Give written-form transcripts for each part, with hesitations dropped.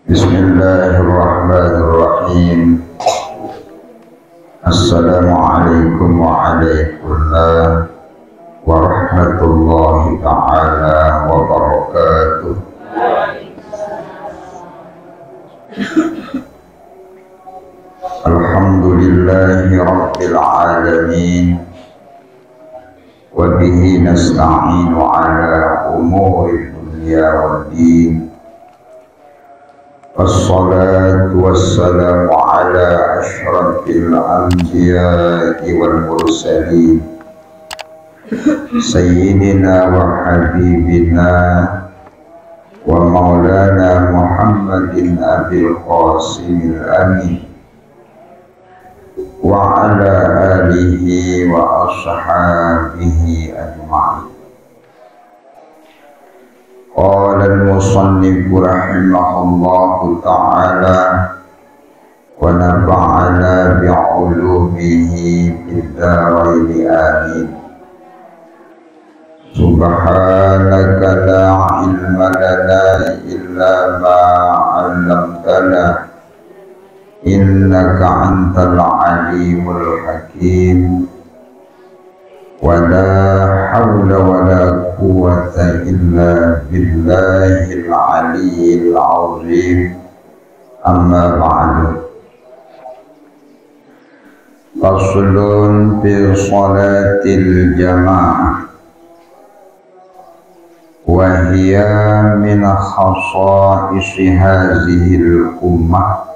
Bismillahirrahmanirrahim. Assalamualaikum warahmatullahi ta'ala wabarakatuh. Alhamdulillahi rabbil alamin. Wa bihi nasta'inu ala umuri dunya waddin. Wassalatu wassalamu ala ashrafil anbiya'i wal mursalin Sayyidina wa habibina wa maulana Muhammadin abil qasimil amin wa ala alihi wa ashabihi ajma'in. Qala al-musannif rahimahullahu ta'ala wa nafa'ana bi'ulumihi bid-daraini amin. Subhanaka la ilma lana illa ma 'allamtana innaka antal alimul hakim. Wa la hawla wa la quwwata illa billahil aliyyil azim. Amma ba'du. Faslun fi salatil jamaah wa hiya min khasa'isi hadhil ummah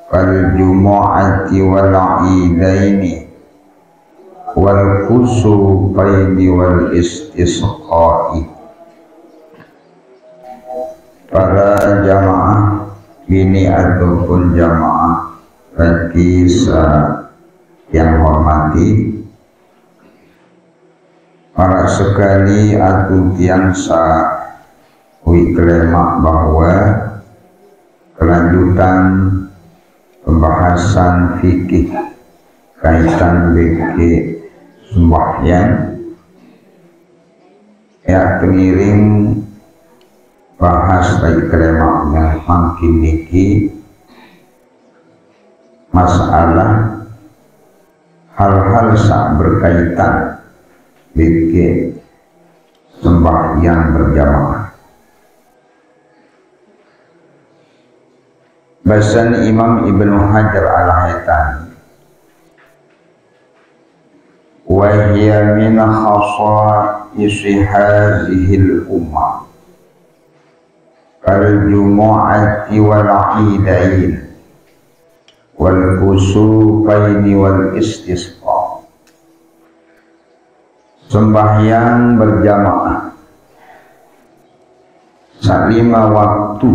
kal jumu'ati wal 'idaini wal kusufaini wal istisqa'i. Para jamaah ini ataupun jamaah bagi yang hormati, para sekali atau tiang wiklemak bahwa kelanjutan pembahasan fikih kaitan dengan sembahyang ya pengiring bahas baik kelemaknya makin niki masalah hal-hal sak berkaitan dengan sembahyang berjamaah. Bahasan Imam Ibnu Hajar al-Haytami, wa hiya min khasa'isi hadhil ummah kal jumu'ati wal 'idain wal kusufaini wal istisqa. Sembahyang berjamaah salima waktu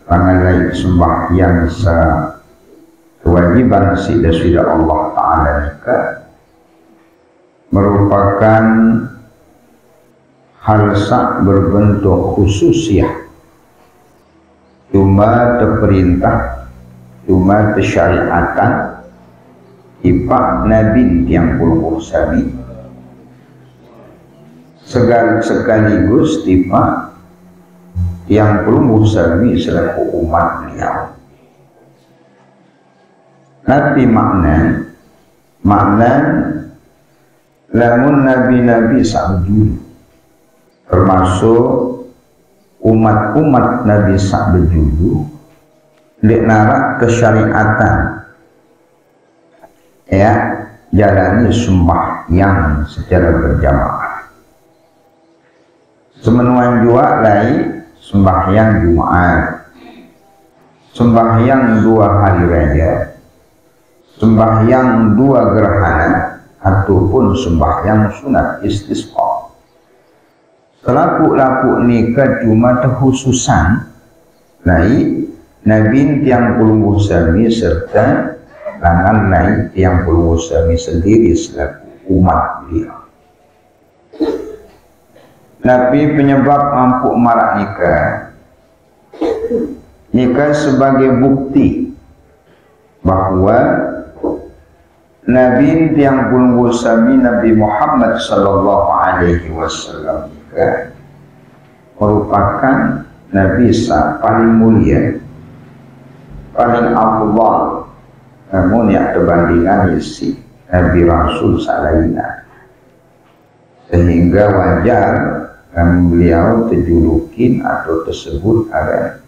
pangalai sembahyang kewajiban sida Allah Ta'ala nikah merupakan hal sak berbentuk khususiyah, cuma terperintah, cuma tersyariatan ipak Nabi yang puluh sabi sekaligus tiba yang puluh sabi selaku umat beliau. Nabi makna lamun nabi-nabi sakjud termasuk umat-umat Nabi sakbejudu dek narak kesyariatan ya jalani sembahyang secara berjamaah. Semenuan jua lai sembahyang Jumat, sembahyang 2 hari raya, sembahyang 2 gerhana ataupun sembahyang sunat istisqa. Selaku-laku nikah cuma terkhususan lai Nabi tiang puluh sami serta langan lai tiang puluh sami sendiri selaku umat beliau. Nabi penyebab mampu marak nikah sebagai bukti bahwa Nabi yang puluh sami Nabi Muhammad sallallahu alaihi wasallam merupakan Nabi sa paling mulia, paling afdal, namun yang terbandingan isi Nabi Rasul salaina, sehingga wajar beliau terjulukin atau tersebut ada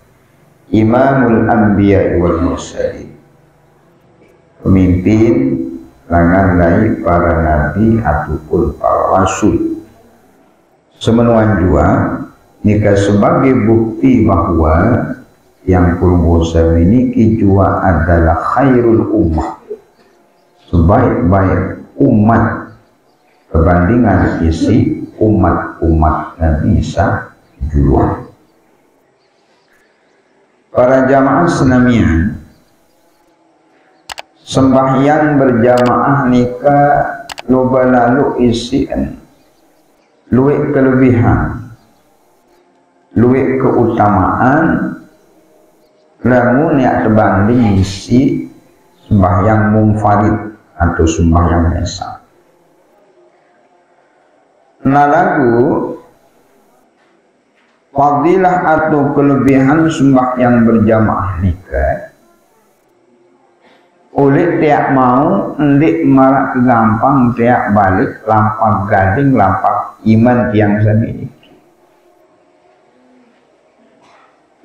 Imamul Anbiya wal Mursalin, pemimpin langan lai para nabi ataupun para rasul. Semenuan jua nikah sebagai bukti bahwa yang pulmusa ini jua adalah khairul ummah, sebaik-baik umat perbandingan isi umat-umat Nabi Isa jua. Para jamaah senamian, sembahyang berjamaah nikah loba lalu isian luwek kelebihan, luwek keutamaan lamun yang terbanding isi sembahyang munfarid atau sembahyang biasa. Nah lagu fadilah atau kelebihan sembahyang berjamaah nikah oleh tiap mau ndik marak gampang tiap balik lampak gading lampak iman tiang sendiri.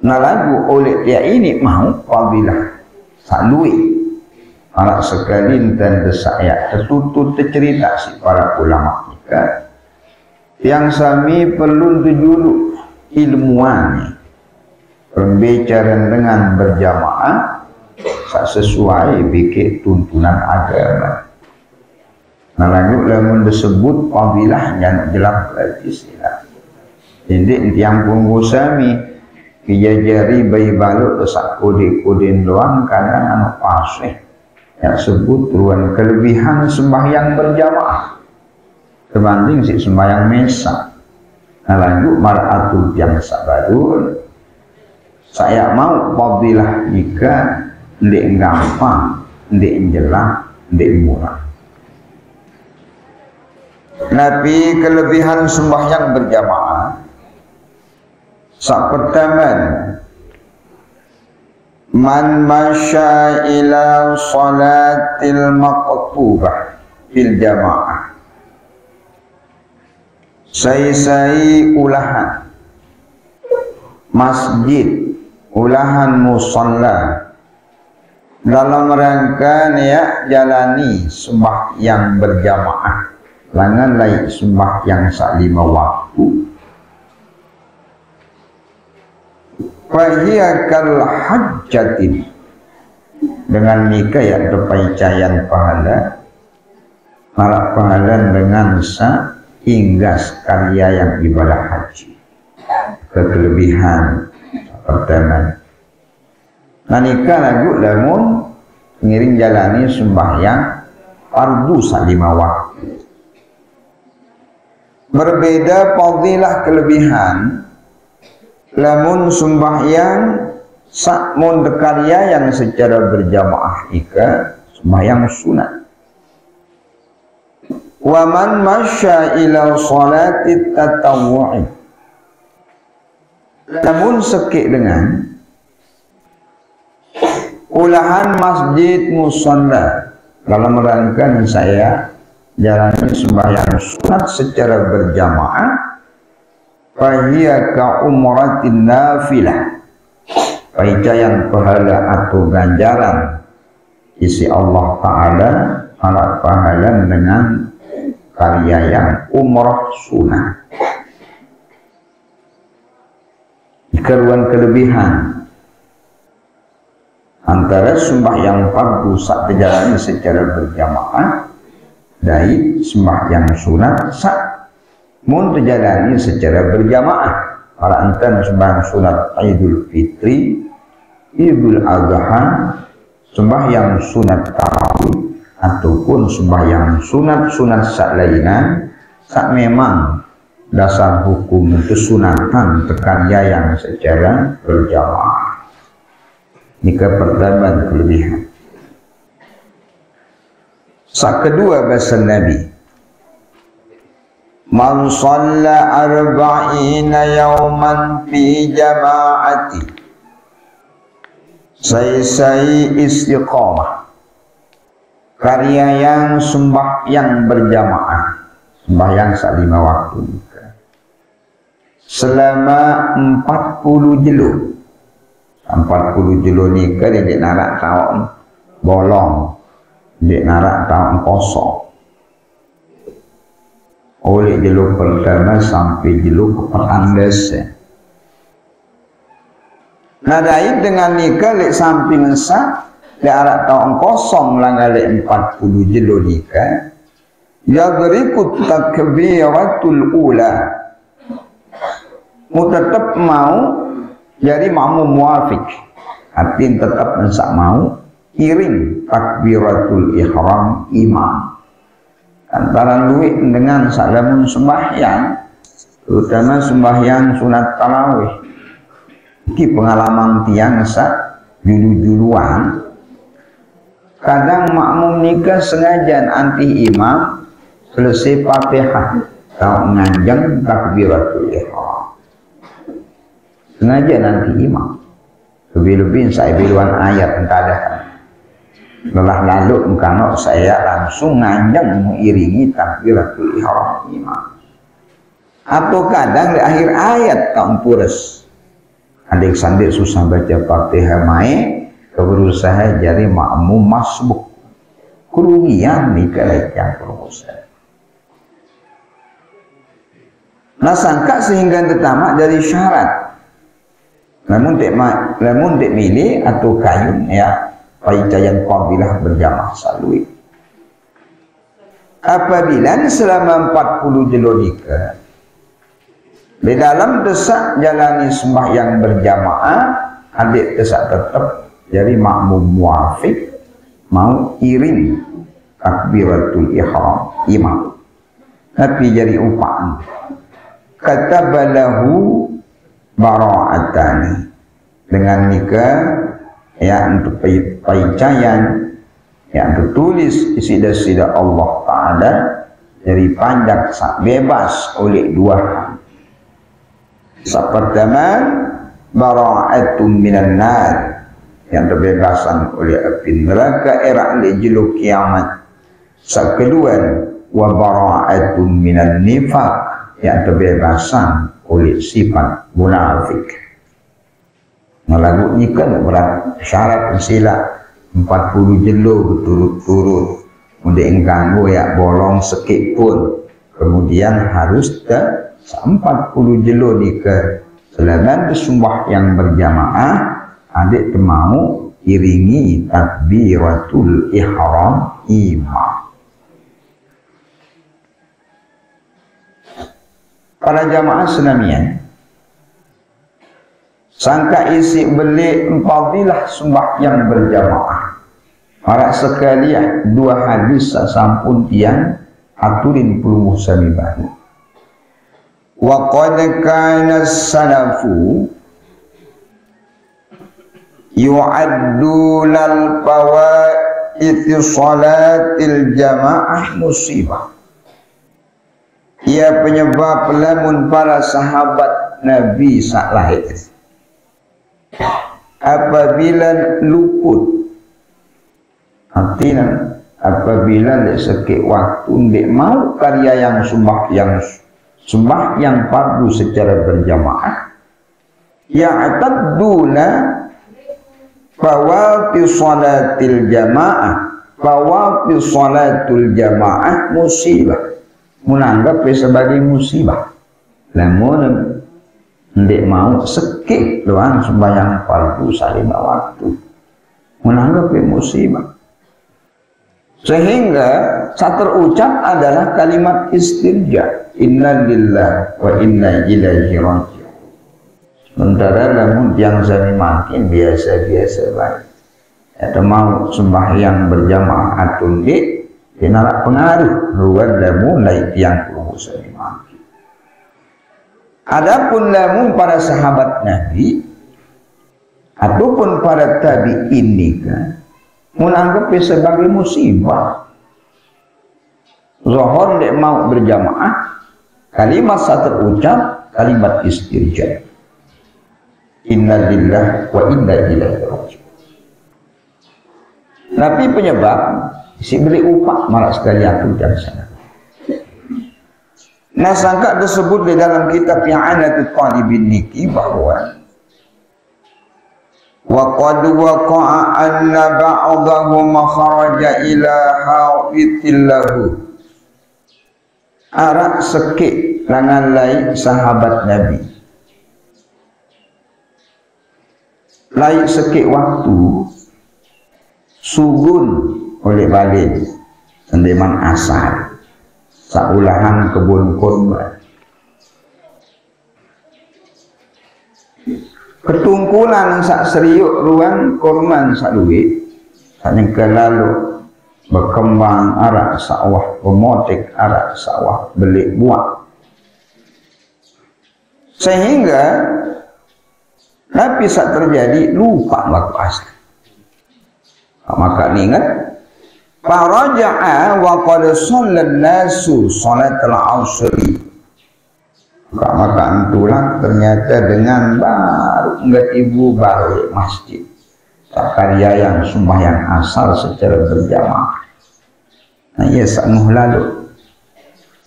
Nah lagu oleh tiap ini mau fadilah salui anak sekali dan desaya tertutur tercerita si para ulama nikah yang sami perlu dijuluk ilmuwan pembicaraan dengan berjamaah sesuai bikin tuntunan agama. Nah lagu lamun disebut fadilah yang jelas istilah. Jadi tiang punggusami kijajari bayi balut tesak kode-koden doang kadang anu pasih yang sebut ruan kelebihan sembahyang berjamaah terbanding si sembahyang mesa. Nah lanjut mar'atul yang sabarun saya mau fadilah jika ndek gampang, ndek jelas, ndek murah. Nabi kelebihan sembahyang berjamaah sak pertama man masya ila salatil maqtubah fil jamaah, sai ulahan masjid, ulahan musalla dalam rangka niat jalani sembahyang berjamaah langan lain sembahyang sak lima waktu. Fahiya kal hajjatin, dengan nikah yang terpaicayan pahala malah pahala dengan sa hingga karya yang ibadah haji. Kekelebihan pertama nah nikah lagu lamun ngiring jalani sembahyang fardu sak lima waktu. Berbeda fadilah kelebihan lamun sembahyang sak mun karya yang secara berjamaah ika sembahyang sunat. Wa man masya ila salati tatawwu'i, lamun sekik dengan ulahan masjid musalla dalam rangka saya jalani sembahyang sunat secara berjamaah, fahiya ka umratin nafilah, paicayan pahala atau ganjaran isi Allah Ta'ala ala pahala dengan karya yang umrah sunat. Ikeruan kelebihan antara sembahyang fardu sak terjalani secara berjamaah dari sembahyang sunat sak mun terjalani secara berjamaah. Kalau antara sembahyang sunat Idul Fitri, Idul Adha, sembahyang sunat tarawih ataupun sembahyang sunat sak lainnya sak memang dasar hukum kesunatan tekarya yang secara berjamaah. Nikah pertama kelebihan. Sak kedua bahasa Nabi Man shalla arba'ina yawman fi jama'ati, saya istiqamah, karya yang sembahyang berjamaah, sembahyang sak 5 waktu, selama 40 jelu. 40 jelu ni ke dia narak tahun bolong, dia narak tahun kosong. Oleh jelu pertama sampai jelu keperang desa. Nadai dengan nikah lek samping sah lek arak tahun kosong langgar lek 40 jelu nikah. Yadrikut takbiratul ula, mu tetap mau jadi makmum muafiq, artinya tetap mensak mau iring takbiratul ihram imam. Antara luwih dengan salamun sembahyang, terutama sembahyang sunat tarawih. Ini pengalaman tiang sak julu-juluan. Kadang makmum nikah sengaja anti imam selesai Fatihah atau nganjang takbiratul ihram. Sengaja nanti imam. Lebih-lebih saya biluan ayat entah lelah lalu engkau saya langsung nganjang mengiringi takbiratul ihram imam. Atau kadang di akhir ayat kau pures. Adik sandik susah baca Fatihah mai, berusaha jadi makmum masbuk. Kerugian nih kelecehan berusaha. Nah sangka sehingga tertamak dari syarat. Namun dek milih atau kayun ya paicayan qabilah berjamaah salui. Apabila selama 40 jelu nikah di dalam desak jalani sembahyang berjamaah, adik desak tetap jadi makmum muafiq, mau iring takbiratul ihram imam, tapi jadi upaan katabalahu bara'atani, dengan nikah yang untuk paicayan yang tertulis sida-sida Allah Ta'ala dari panjang sak bebas oleh 2 hal. Pertama, bara'atun minan nar, yang terbebasan oleh api neraka era jelu kiamat. Kedua, wa bara'atun minan nifaq, yang terbebasan oleh sifat munafik. Ngelagu nikah berat syarat sila 40 jelu berturut-turut, kemudian ganggu ya bolong sekit pun, kemudian harus 40 jelu nikah selama disumbah yang berjamaah, adik mau iringi takbiratul ihram imam. Para jamaah senamian, sangka isi beli fadilah sembahyang berjamaah. Para sekalian 2 hadis sampun tiang aturin puluh sami baru. Wa qad kana salafu yu'addu lal fawaid salatil jamaah musibah. Ia penyebab lamun para sahabat Nabi sak lahir apabila luput, artinya apabila dek sekit waktu dek mau karya yang sembahyang fardu secara berjamaah, ya'tadduna fawati salatil jamaah, fawati salatul jamaah musibah, menganggap sebagai musibah. Namun ndek mau sekit doang sembahyang fardu salima waktu, menanggap musibah. Sehingga saat terucap adalah kalimat istirja, inna lillahi wa inna ilaihi raji'un. Sementara namun yang zani makin biasa-biasa baik. Atau mau sembahyang berjamaah atau ndek, dinarak pengaruh ruang dan mulai yang perlu zani makin. Adapun namun para sahabat Nabi ataupun para tabi'in nikah menganggap sebagai musibah. Zuhur dia mau berjamaah, kalimat saat terucap kalimat istirja. Inna lillahi wa inna ilaihi raji'un. Tapi penyebab si beri upah malah sekali aku dan sana. Nah, sangka disebut di dalam kitab I'anatul Talibin niki bahwa wa qad waqa'a anna ba'dahum kharaja ila hawitillahu. Arak sekik langan lain sahabat Nabi. Lain sekik waktu sugun oleh balik sendeman asar saulahan kebun kurma ketungkulan sak seriuk ruang kurman sak duit sak nyengkel lalu berkembang arak sawah pemotek arak sawah belik buah sehingga tapi saat terjadi lupa waktu asli. Maka ingat faraja'a wa qad shallal nasu salatul asri. Maka antulah ternyata dengan baru enggak ibu baru masjid. Karya yang sembahyang asar secara berjamaah. Nah, ia sanuh lalu.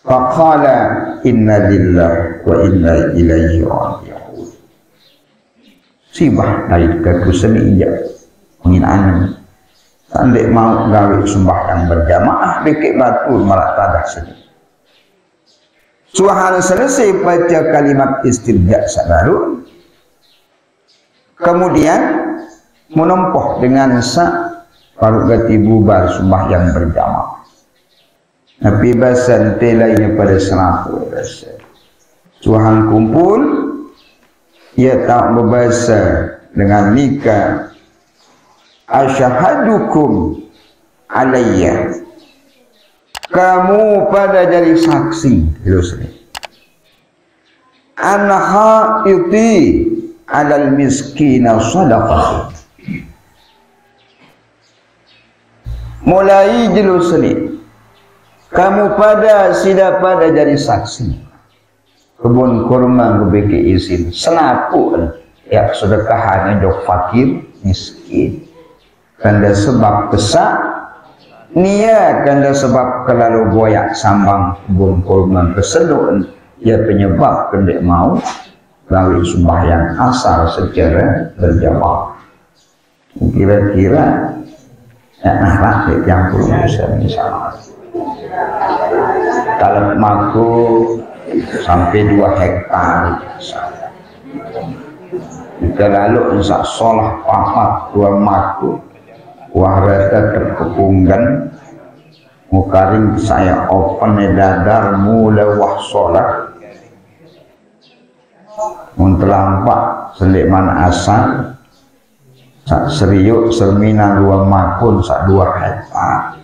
Faqala inna lillahi wa inna ilaihi raji'un. Sibah dari kekuasaan ijab penghinaan. Sandek mau gawe sembahyang berjamaah dikit batu malah tadah sini. Suahana selesai baca kalimat istirja sabaru. Kemudian menempuh dengan sak baru gati bubar sembahyang berjamaah. Nabi basan telainya pada serapu basan. Suahan kumpul ia tak berbahasa dengan nikah asyahadukum alayya, kamu pada jadi saksi anha iti alal miskina sadaqah. Mulai jelus ni kamu pada sida pada jadi saksi kebun kurma ngebeki izin senapu ya sedekahannya jok fakir miskin kanda sebab kesak niat kanda sebab kelalu boyak sambang kebun kurma kesedun ya penyebab kanda mau lalu sembahyang asar secara berjamaah. Kira-kira rakyat yang belum bisa misalnya kalau maku sampai 2 hektar kita lalu insya sholah papat 2 maku wahrata terkepunggan mukaring saya open dadar mulai wah sholah muntelampak selik mana asal sak seriuk sermina 2 makun sak 2 hektar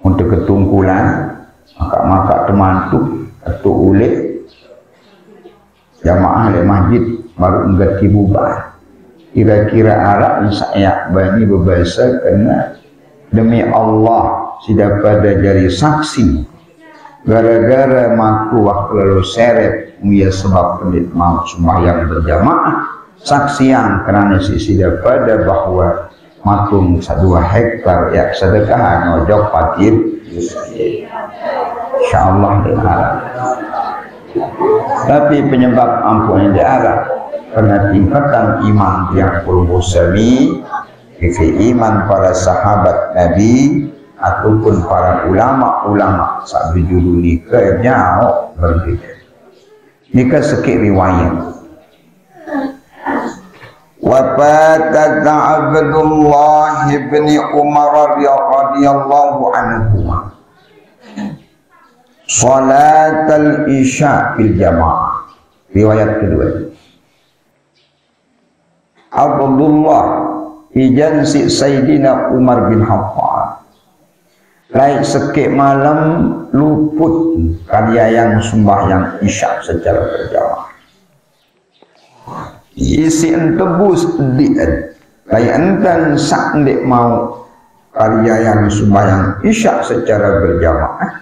untuk ketungkulan maka temantu atau ulik jamaah le masjid baru enggak bubar. Kira-kira arah saya bani berbahasa karena demi Allah sudah pada jadi saksi gara-gara maku waktu lalu seret ia sebab penit mau sembahyang berjamaah saksian karena sudah pada bahwa makum 2 hektar ya sedekah ngojok fakir insyaallah diharap. Tapi penyebab ampunnya diharap karena tingkatan iman yang kulmusami iman para sahabat Nabi ataupun para ulama-ulama saat berjudul nikah jauh berbeda. Nikah sekit riwayat wafat Abdullah bin Umar radhiyallahu anhu salat al-isya bil jamaah. Riwayat kedua Abdullah ijansi Sayyidina Umar bin Khattab lain sekik malam luput karya yang sembahyang isya secara berjamaah isi entebus diet lain enten sak ndik mau karya yang sembahyang isya secara berjamaah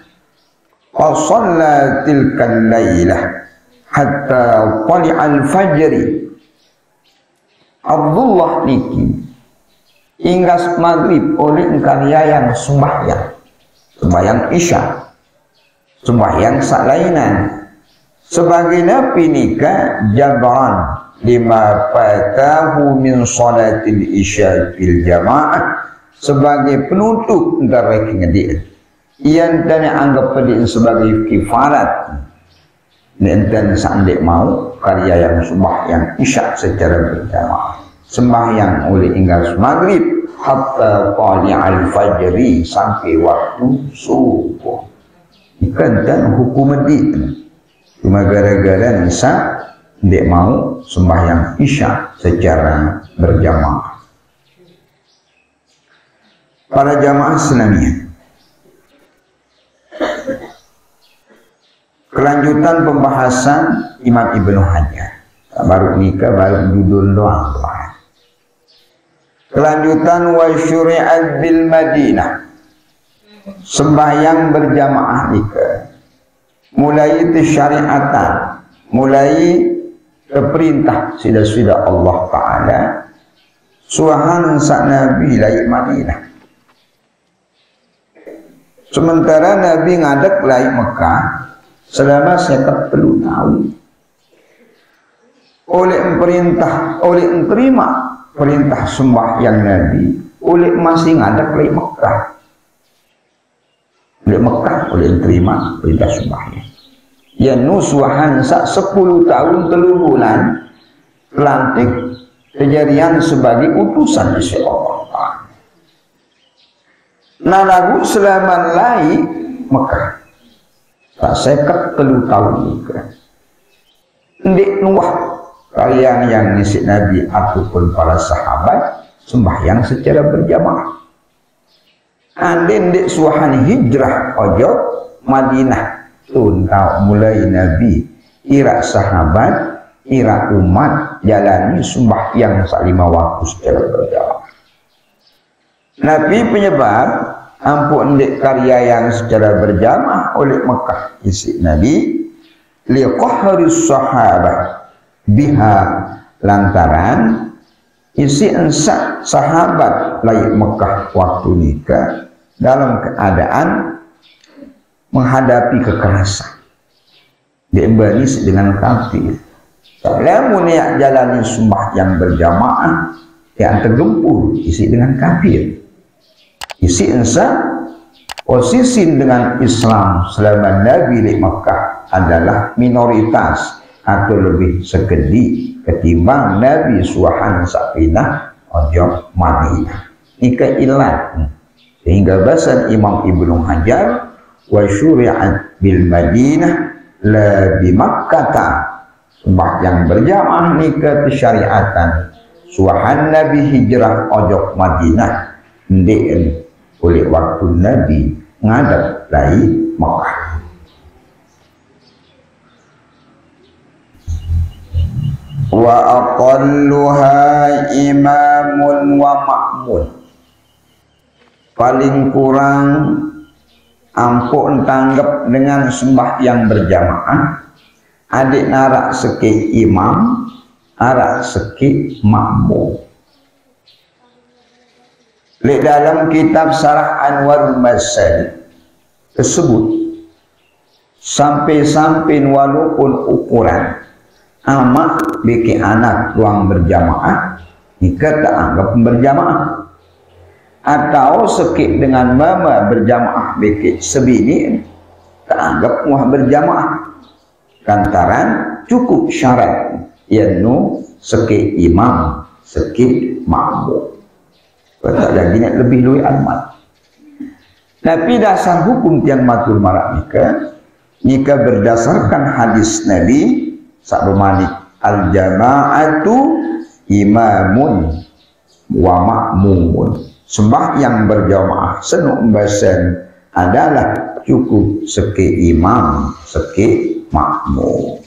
Fasalla tilkal lailah hatta tali'al fajri. Abdullah niki hingga maghrib oleh karya yang sembahyang isya, sembahyang salainan sebagai nabi nika jabran lima fatahu min salatil isya fil jamaah, sebagai penutup antara kengedian yang dan anggap pedin sebagai kifarat dan sandek mau karya yang sembahyang isya secara berjamaah, sembahyang oleh hingga maghrib hatta tali'al fajri, sampai waktu subuh. Ikan dan hukum medit cuma gara-gara nisa ndek mau sembahyang isya secara berjamaah. Para jamaah Islamiyah, kelanjutan pembahasan Imam Ibnu Hajar. Baru nikah, baru judul doang. Kelanjutan wa syuri'at bil Madinah, sembahyang berjamaah nikah mulai syariatan, mulai perintah sudah Allah Ta'ala suahan sa Nabi lai Madinah. Sementara Nabi ngadek lai Mekah selama 40 tahun. Oleh menerima perintah sembahyang Nabi, oleh masih ngadek lai Mekah. Oleh Mekah, oleh menerima perintah sembahyang. Ya nusuhan sak 10 tahun 3 bulan lantik kejadian sebagai utusan isi Allah. Nah lagu selama lai Mekah tak sekat 3 tahun juga. Ndik nuah kalian yang ngisi Nabi ataupun para sahabat sembahyang secara berjamaah. Andin ndik suahan hijrah ojo Madinah tuntau mulai Nabi ira sahabat ira umat jalani sembahyang sak 5 waktu secara berjamaah. Nabi penyebab ampun ndik karya yang secara berjamaah oleh Mekah isi Nabi liqahris sahabah biha, lantaran isi ensak sahabat layak Mekah waktu nikah dalam keadaan menghadapi kekerasan diembanis dengan kafir. Lamun yang jalani sembahyang berjamaah yang tergempur isi dengan kafir. Isi ensa posisi dengan Islam selama Nabi di Mekah adalah minoritas atau lebih segedi ketimbang Nabi suahan sapinah ojo Madinah. Ika ilat sehingga bahasan Imam Ibnu Hajar wa syuri'at bil Madinah la bi Makkah, sembahyang berjamaah nikah syariatan suahan Nabi hijrah ojo Madinah ndek oleh waktu Nabi ngadap lai Mekah. Wa aqalluha imamun wa ma'mun, paling kurang ampun tanggap dengan sembahyang berjamaah adik narak seki imam arak seki makmum. Di dalam kitab Syarah Anwarul Masalik tersebut sampai-sampai walaupun ukuran amak bikin anak ruang berjamaah nikah tak anggap berjamaah, atau sekit dengan mama berjamaah bikin sebini tak anggap muah berjamaah, lantaran cukup syarat yaitu sekit imam sekit makmum. Tak lagi nak lebih luih amat. Tapi dasar hukum tiang matur marak nikah berdasarkan hadis Nabi sakbemani al jama'atu imamun wa ma'mumun, sembahyang berjamaah senuk bahasan adalah cukup seki imam seki makmum.